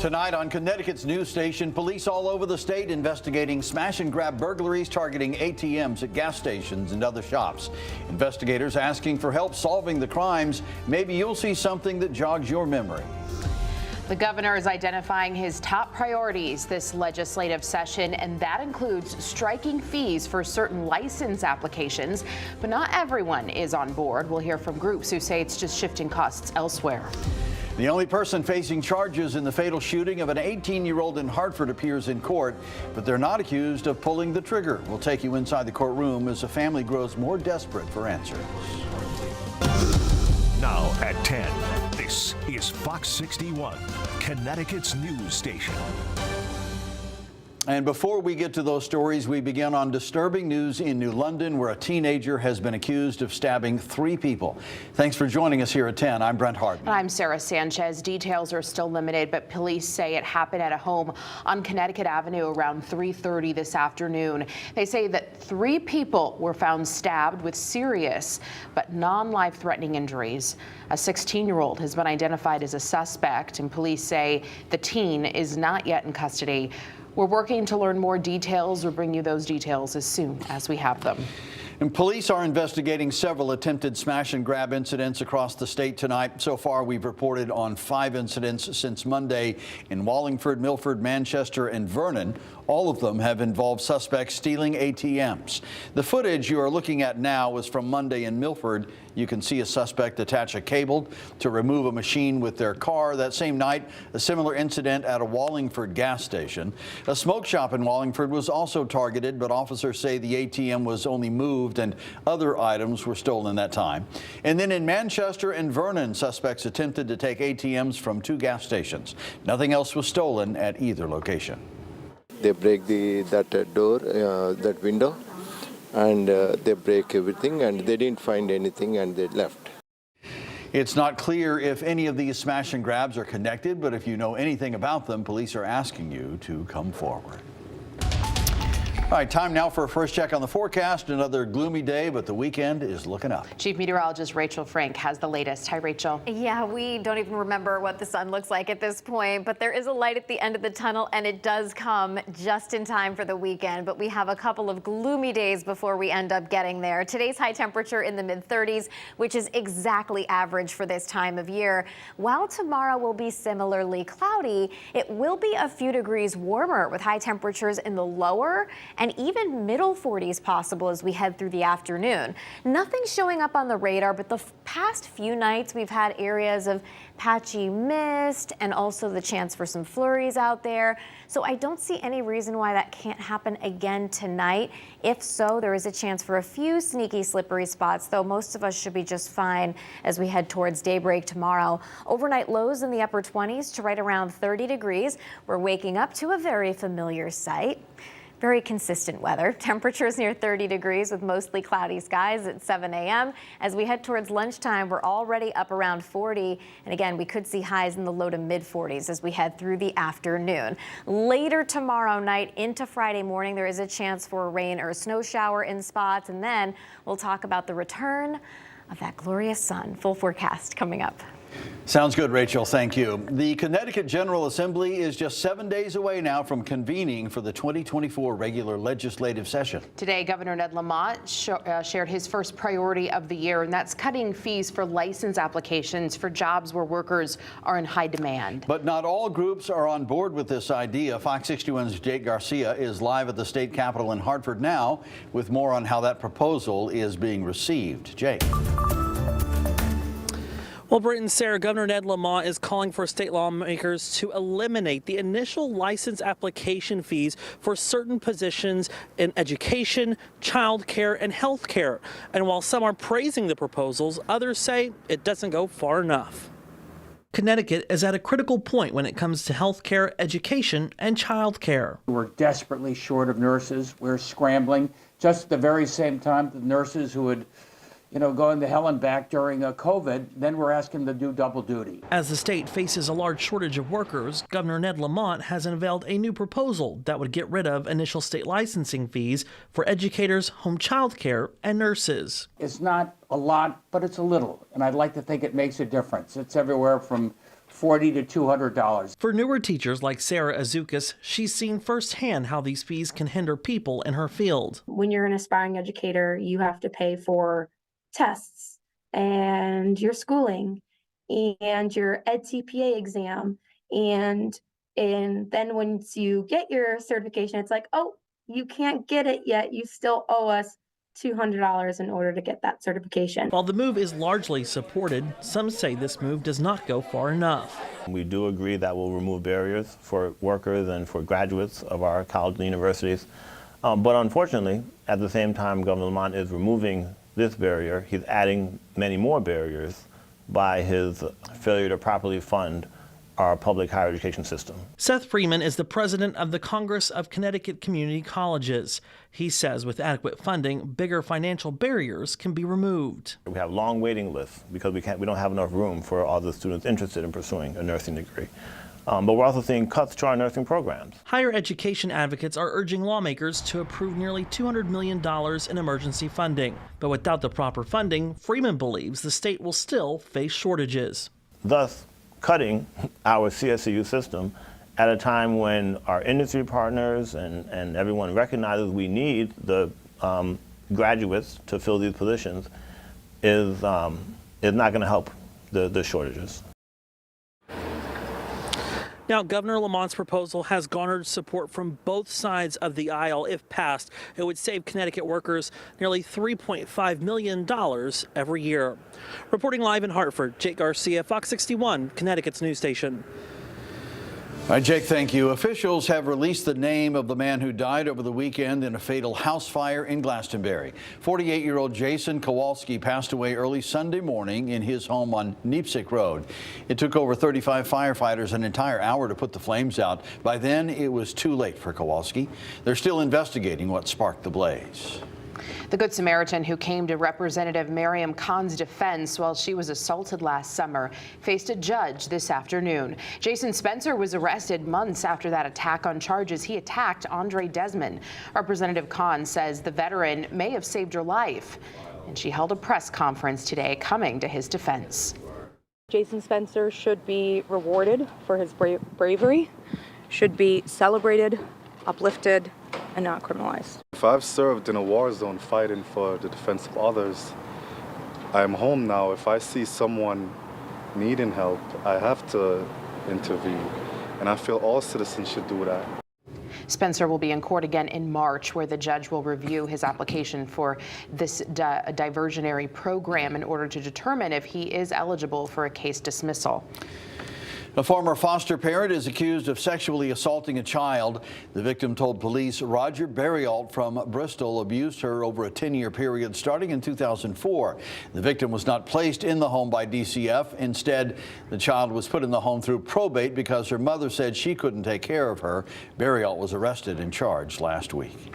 Tonight on Connecticut's news station, police all over the state investigating smash and grab burglaries targeting ATMs at gas stations and other shops. Investigators asking for help solving the crimes. Maybe you'll see something that jogs your memory. The governor is identifying his top priorities this legislative session, and that includes striking fees for certain license applications. But not everyone is on board. We'll hear from groups who say it's just shifting costs elsewhere. The only person facing charges in the fatal shooting of an 18-year-old in Hartford appears in court, but they're not accused of pulling the trigger. We'll take you inside the courtroom as the family grows more desperate for answers. Now at 10, this is Fox 61, Connecticut's news station. And before we get to those stories, we begin on disturbing news in New London, where a teenager has been accused of stabbing 3 people. Thanks for joining us here at 10. I'm Brent Harden. I'm Sarah Sanchez. Details are still limited, but police say it happened at a home on Connecticut Avenue around 3:30 this afternoon. They say that 3 people were found stabbed with serious but non-life-threatening injuries. A 16-year-old has been identified as a suspect, and police say the teen is not yet in custody. We're working to learn more details or bring you those details as soon as we have them. And police are investigating several attempted smash and grab incidents across the state tonight. So far, we've reported on 5 incidents since Monday in Wallingford, Milford, Manchester, and Vernon. All of them have involved suspects stealing ATMs. The footage you are looking at now was from Monday in Milford. You can see a suspect attach a cable to remove a machine with their car. That same night, a similar incident at a Wallingford gas station. A smoke shop in Wallingford was also targeted, but officers say the ATM was only moved and other items were stolen that time. And then in Manchester and Vernon, suspects attempted to take ATMs from 2 gas stations. Nothing else was stolen at either location. They break that door, that window, and they break everything, and they didn't find anything, and they left. It's not clear if any of these smash and grabs are connected, but if you know anything about them, police are asking you to come forward. All right, time now for a first check on the forecast. Another gloomy day, but the weekend is looking up. Chief Meteorologist Rachel Frank has the latest. Hi, Rachel. Yeah, we don't even remember what the sun looks like at this point, but there is a light at the end of the tunnel, and it does come just in time for the weekend. But we have a couple of gloomy days before we end up getting there. Today's high temperature in the mid-30s, which is exactly average for this time of year. While tomorrow will be similarly cloudy, it will be a few degrees warmer with high temperatures in the lower and even middle 40s possible as we head through the afternoon. Nothing showing up on the radar, but the past few nights we've had areas of patchy mist and also the chance for some flurries out there. So I don't see any reason why that can't happen again tonight. If so, there is a chance for a few sneaky slippery spots, though most of us should be just fine as we head towards daybreak tomorrow. Overnight lows in the upper 20s to right around 30 degrees. We're waking up to a very familiar sight. Very consistent weather. Temperatures near 30 degrees with mostly cloudy skies at 7 a.m. As we head towards lunchtime, we're already up around 40. And again, we could see highs in the low to mid 40s as we head through the afternoon. Later tomorrow night into Friday morning, there is a chance for a rain or a snow shower in spots. And then we'll talk about the return of that glorious sun. Full forecast coming up. Sounds good, Rachel. Thank you. The Connecticut General Assembly is just 7 days away now from convening for the 2024 regular legislative session. Today, Governor Ned Lamont shared his first priority of the year, and that's cutting fees for license applications for jobs where workers are in high demand. But not all groups are on board with this idea. Fox 61's Jake Garcia is live at the state capitol in Hartford now with more on how that proposal is being received. Jake. Well, Brent and Sarah, Governor Ned Lamont is calling for state lawmakers to eliminate the initial license application fees for certain positions in education, child care, and health care. And while some are praising the proposals, others say it doesn't go far enough. Connecticut is at a critical point when it comes to health care, education, and child care. We're desperately short of nurses. We're scrambling. Just at the very same time, the nurses who would going to hell and back during COVID, then we're asking them to do double duty. As the state faces a large shortage of workers, Governor Ned Lamont has unveiled a new proposal that would get rid of initial state licensing fees for educators, home child care, and nurses. It's not a lot, but it's a little, and I'd like to think it makes a difference. It's everywhere from $40 to $200. For newer teachers like Sarah Azukas, she's seen firsthand how these fees can hinder people in her field. When you're an aspiring educator, you have to pay for tests and your schooling and your EdCPA exam. And then once you get your certification, it's like, oh, you can't get it yet. You still owe us $200 in order to get that certification. While the move is largely supported, some say this move does not go far enough. We do agree that we'll remove barriers for workers and for graduates of our colleges and universities. But unfortunately, at the same time Governor Lamont is removing this barrier, he's adding many more barriers by his failure to properly fund our public higher education system. Seth Freeman is the president of the Congress of Connecticut Community Colleges. He says with adequate funding, bigger financial barriers can be removed. We have long waiting lists because we don't have enough room for all the students interested in pursuing a nursing degree. But we're also seeing cuts to our nursing programs. Higher education advocates are urging lawmakers to approve nearly $200 million in emergency funding. But without the proper funding, Freeman believes the state will still face shortages. Thus, cutting our CSCU system at a time when our industry partners and everyone recognizes we need the graduates to fill these positions is not going to help the shortages. Now, Governor Lamont's proposal has garnered support from both sides of the aisle. If passed, it would save Connecticut workers nearly $3.5 million every year. Reporting live in Hartford, Jake Garcia, Fox 61, Connecticut's news station. All right, Jake, thank you. Officials have released the name of the man who died over the weekend in a fatal house fire in Glastonbury. 48-year-old Jason Kowalski passed away early Sunday morning in his home on Neepsick Road. It took over 35 firefighters an entire hour to put the flames out. By then, it was too late for Kowalski. They're still investigating what sparked the blaze. The Good Samaritan who came to Representative Miriam Khan's defense while she was assaulted last summer faced a judge this afternoon. Jason Spencer was arrested months after that attack on charges he attacked Andre Desmond. Representative Khan says the veteran may have saved her life, and she held a press conference today coming to his defense. Jason Spencer should be rewarded for his bravery, should be celebrated, uplifted, and not criminalized. If I've served in a war zone fighting for the defense of others, I'm home now. If I see someone needing help, I have to intervene. And I feel all citizens should do that. Spencer will be in court again in March, where the judge will review his application for this diversionary program in order to determine if he is eligible for a case dismissal. A former foster parent is accused of sexually assaulting a child. The victim told police Roger Berrialt from Bristol abused her over a 10-year period starting in 2004. The victim was not placed in the home by DCF. Instead, the child was put in the home through probate because her mother said she couldn't take care of her. Berrialt was arrested and charged last week.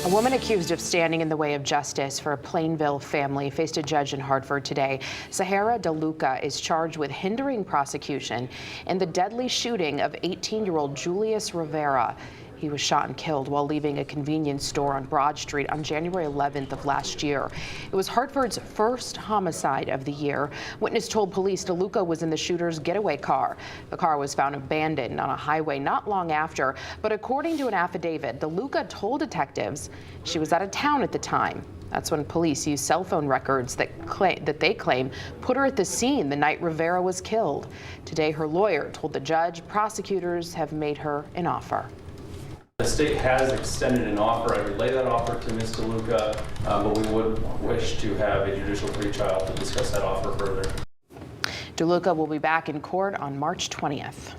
A woman accused of standing in the way of justice for a Plainville family faced a judge in Hartford today. Sahara DeLuca is charged with hindering prosecution in the deadly shooting of 18-year-old Julius Rivera. He was shot and killed while leaving a convenience store on Broad Street on January 11th of last year. It was Hartford's first homicide of the year. Witness told police DeLuca was in the shooter's getaway car. The car was found abandoned on a highway not long after, but according to an affidavit, DeLuca told detectives she was out of town at the time. That's when police used cell phone records that they claim put her at the scene the night Rivera was killed. Today, her lawyer told the judge prosecutors have made her an offer. The state has extended an offer. I relay that offer to Ms. DeLuca, but we would wish to have a judicial pretrial to discuss that offer further. DeLuca will be back in court on March 20th.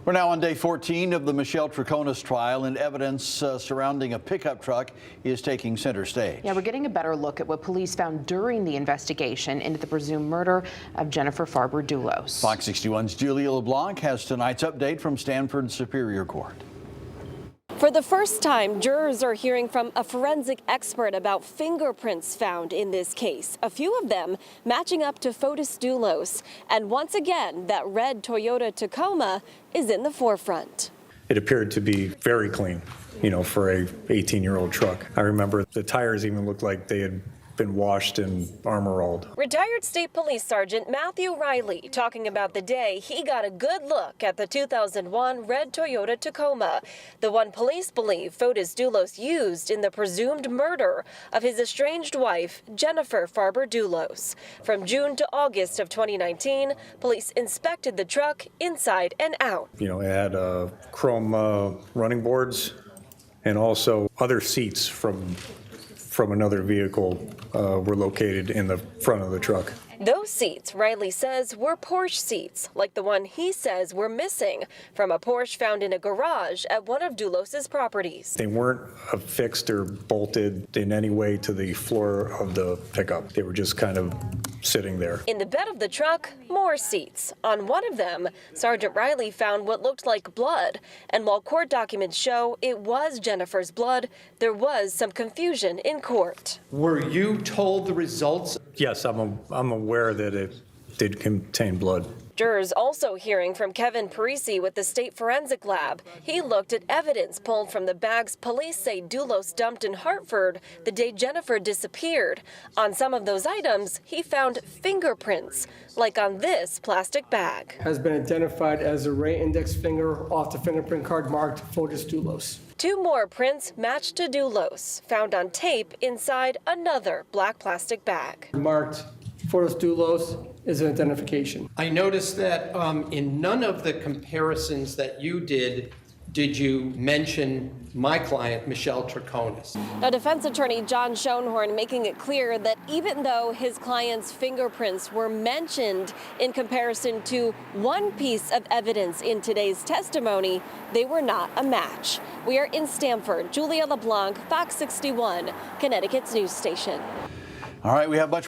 We're now on day 14 of the Michelle Troconis trial, and evidence surrounding a pickup truck is taking center stage. Yeah, we're getting a better look at what police found during the investigation into the presumed murder of Jennifer Farber-Dulos. Fox 61's Julia LeBlanc has tonight's update from Stanford Superior Court. For the first time, jurors are hearing from a forensic expert about fingerprints found in this case, a few of them matching up to Fotis Dulos. And once again, that red Toyota Tacoma is in the forefront. It appeared to be very clean, for a 18-year-old truck. I remember the tires even looked like they had been washed and armor-rolled. Retired State Police Sergeant Matthew Riley talking about the day he got a good look at the 2001 red Toyota Tacoma, the one police believe Fotis Dulos used in the presumed murder of his estranged wife, Jennifer Farber Dulos. From June to August of 2019, police inspected the truck inside and out. You know, it had chrome running boards and also other seats from another vehicle were located in the front of the truck. Those seats, Riley says, were Porsche seats, like the one he says were missing from a Porsche found in a garage at one of Dulos's properties. They weren't affixed or bolted in any way to the floor of the pickup. They were just kind of sitting there. In the bed of the truck, more seats. On one of them, Sergeant Riley found what looked like blood. And while court documents show it was Jennifer's blood, there was some confusion in court. Were you told the results? Yes, I'm aware that it did contain blood. Jurors also hearing from Kevin Parisi with the State Forensic Lab. He looked at evidence pulled from the bags police say Dulos dumped in Hartford the day Jennifer disappeared. On some of those items, he found fingerprints, like on this plastic bag. Has been identified as a Ray index finger off the fingerprint card marked Fotis Dulos. 2 more prints matched to Dulos, found on tape inside another black plastic bag. Marked Fotis Dulos is an identification. I noticed that in none of the comparisons that you did you mention my client, Michelle Troconis. Now, defense attorney John Schoenhorn making it clear that even though his client's fingerprints were mentioned in comparison to one piece of evidence in today's testimony, they were not a match. We are in Stamford. Julia LeBlanc, Fox 61, Connecticut's news station. All right, we have much